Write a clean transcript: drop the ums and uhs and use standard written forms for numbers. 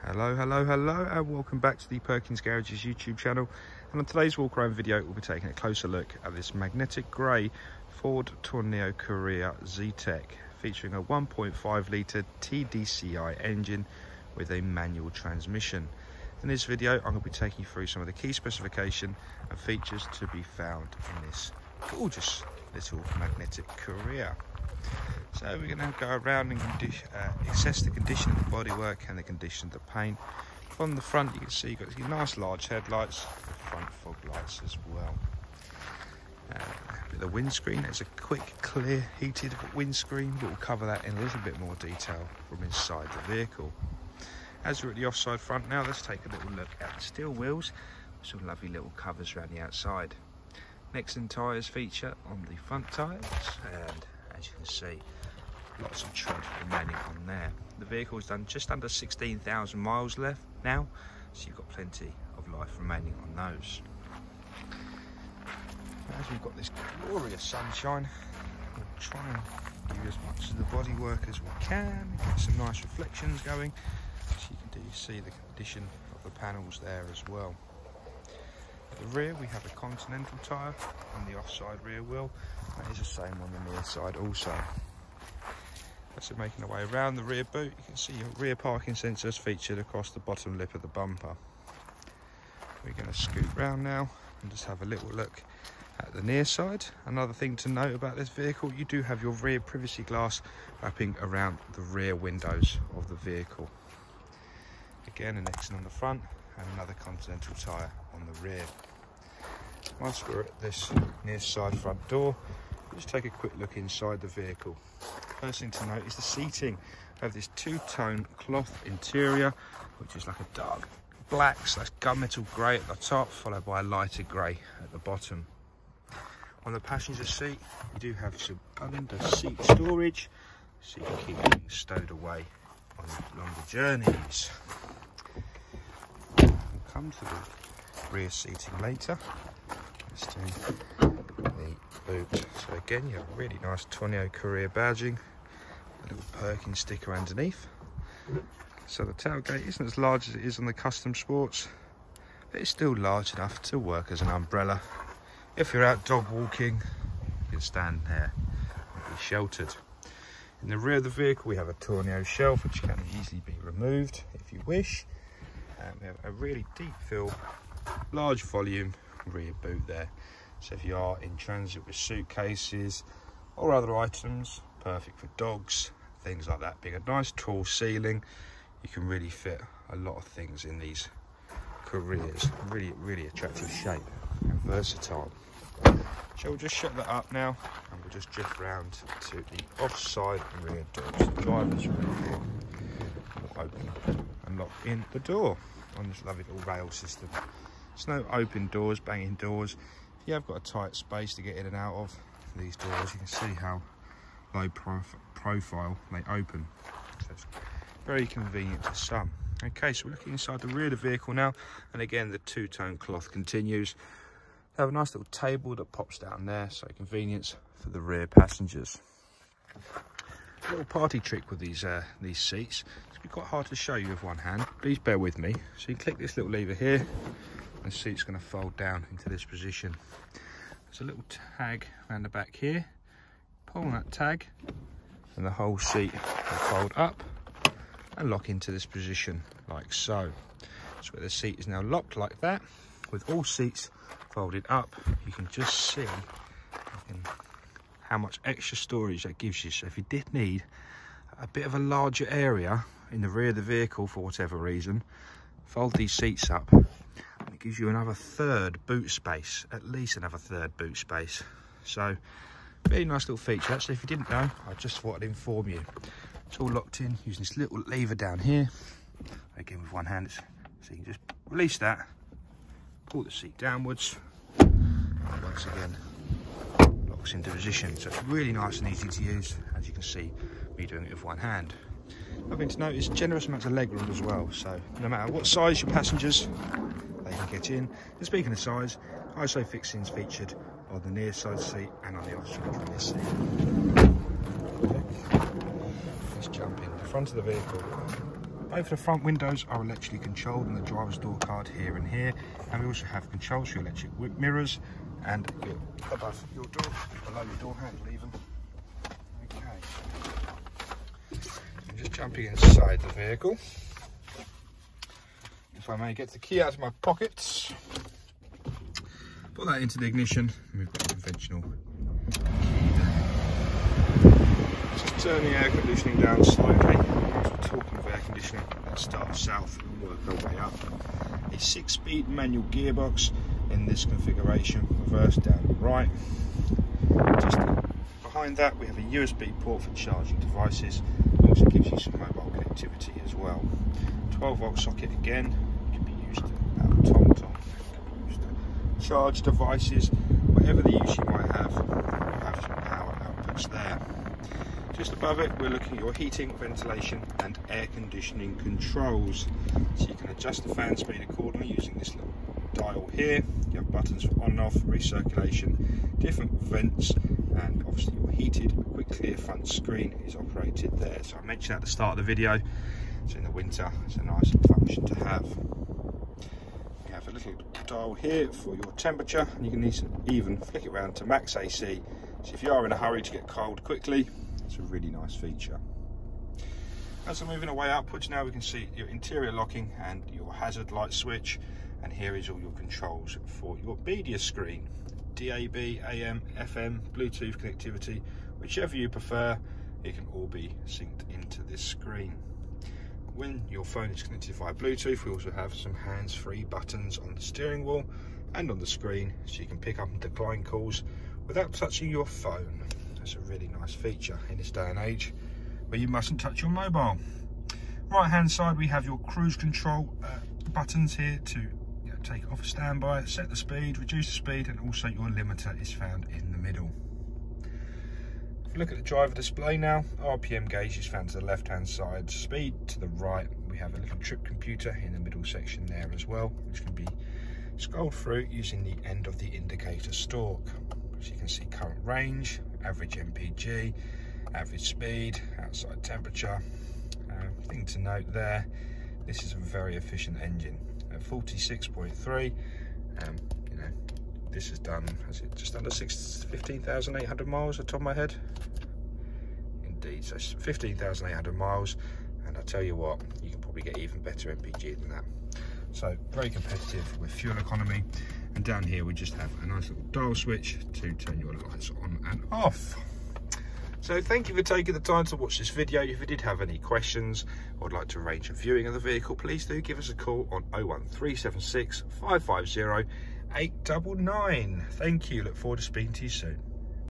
Hello and welcome back to the Perkins Garages YouTube channel, and on today's walk around video we'll be taking a closer look at this magnetic grey Ford Tourneo COURIER ZETEC featuring a 1.5 litre TDCI engine with a manual transmission. In this video I'm going to be taking you through some of the key specification and features to be found in this gorgeous little magnetic COURIER. So we're going to go around and assess the condition of the bodywork and the condition of the paint. From the front you can see you've got these nice large headlights, front fog lights as well. With the windscreen, there's a Quickclear heated windscreen, but we'll cover that in a little bit more detail from inside the vehicle. As we're at the offside front now, let's take a little look at the steel wheels with some lovely little covers around the outside. Michelin tyres feature on the front tyres, and as you can see, lots of tread remaining on there. The vehicle's done just under 16,000 miles left now, so you've got plenty of life remaining on those. As we've got this glorious sunshine, we'll try and give you as much of the bodywork as we can, get some nice reflections going, so you can see the condition of the panels there as well. At the rear we have a Continental tyre on the offside rear wheel, and it's the same on the near side also. As we're making our way around the rear boot, you can see your rear parking sensors featured across the bottom lip of the bumper. We're going to scoot round now and just have a little look at the near side. Another thing to note about this vehicle, you do have your rear privacy glass wrapping around the rear windows of the vehicle. Again, an exit on the front and another Continental tyre on the rear. Once we're at this near side front door, let's take a quick look inside the vehicle. First thing to note is the seating. We have this two-tone cloth interior, which is like a dark black / gunmetal grey at the top, followed by a lighter grey at the bottom. On the passenger seat, you do have some under seat storage, so you can keep things stowed away on longer journeys. We'll come to the rear seating later. Let's do the boot. So again, you have a really nice Tourneo COURIER badging, a little Perkins sticker underneath. So the tailgate isn't as large as it is on the Custom Sports, but it's still large enough to work as an umbrella. If you're out dog walking, you can stand there and be sheltered. In the rear of the vehicle we have a Tourneo shelf, which can easily be removed if you wish. And we have a really deep fill, large volume rear boot there. So if you are in transit with suitcases or other items, perfect for dogs, things like that. Being a nice tall ceiling, you can really fit a lot of things in these COURIERs. Really attractive shape and versatile. So we'll just shut that up now and we'll just drift round to the offside rear doors. The driver's rear door will open and lock in the door on this lovely little rail system. There's no open doors, banging doors. If you have got a tight space to get in and out of these doors, you can see how low profile they open. So it's very convenient for some. Okay, so we're looking inside the rear of the vehicle now, and again the two-tone cloth continues. They have a nice little table that pops down there, so convenience for the rear passengers. A little party trick with these seats. It's quite hard to show you with one hand. Please bear with me. So you click this little lever here, and the seat's going to fold down into this position. There's a little tag around the back here. Pull on that tag and the whole seat will fold up and lock into this position like so. So where the seat is now locked like that, with all seats folded up, you can just see how much extra storage that gives you. So if you did need a bit of a larger area in the rear of the vehicle for whatever reason, fold these seats up. It gives you another third boot space, at least another third boot space. So, very nice little feature. Actually, if you didn't know, I just thought I'd inform you. It's all locked in using this little lever down here. Again, with one hand, so you can just release that, pull the seat downwards, and once again, locks into position. So it's really nice and easy to use, as you can see me doing it with one hand. Another thing to note is generous amounts of legroom as well. So no matter what size your passengers, they can get in. And speaking of size, ISOFIX is featured on the near side seat and on the offside rear seat. Let's jump in the front of the vehicle. Both of the front windows are electrically controlled on the driver's door card here and here, and we also have controls for your electric mirrors and above your door, below your door handle even. Okay, I'm just jumping inside the vehicle. If I may get the key out of my pockets, put that into the ignition, and we've got a conventional key there. Just turn the air conditioning down slightly. As we're talking of air conditioning, let's start south and work our way up. A 6-speed manual gearbox in this configuration, reverse, down and right. Just behind that we have a USB port for charging devices. It also gives you some mobile connectivity as well. 12-volt socket again, can be used to TOURNEO, used to charge devices, whatever the use you might have, you'll have some power outputs there. Just above it, we're looking at your heating, ventilation and air conditioning controls. So you can adjust the fan speed accordingly using this little dial here. You have buttons for on and off, recirculation, different vents, and obviously your heated Quickclear front screen is operated there. So I mentioned at the start of the video, so in the winter it's a nice function to have. You have a little dial here for your temperature, and you can even flick it around to max AC. So if you are in a hurry to get cold quickly, it's a really nice feature. As we're moving away upwards now, we can see your interior locking and your hazard light switch, and here is all your controls for your media screen. DAB, AM, FM, Bluetooth connectivity, whichever you prefer, it can all be synced into this screen. When your phone is connected via Bluetooth, we also have some hands-free buttons on the steering wheel and on the screen, so you can pick up and decline calls without touching your phone. That's a really nice feature in this day and age where you mustn't touch your mobile. Right hand side, we have your cruise control buttons here to take it off a standby, set the speed, reduce the speed, and also your limiter is found in the middle. If you look at the driver display now, RPM gauge is found to the left hand side, speed to the right. We have a little trip computer in the middle section there as well, which can be scrolled through using the end of the indicator stalk. So you can see current range, average MPG, average speed, outside temperature. Thing to note there, this is a very efficient engine at 46.3. You know, this is done, is it just under 15,800 miles at the top of my head? Indeed, so 15,800 miles, and I tell you what, you can probably get even better MPG than that. So very competitive with fuel economy. And down here we just have a nice little dial switch to turn your lights on and off. So thank you for taking the time to watch this video. If you did have any questions or would like to arrange a viewing of the vehicle, please do give us a call on 01376 550 899. Thank you, look forward to speaking to you soon.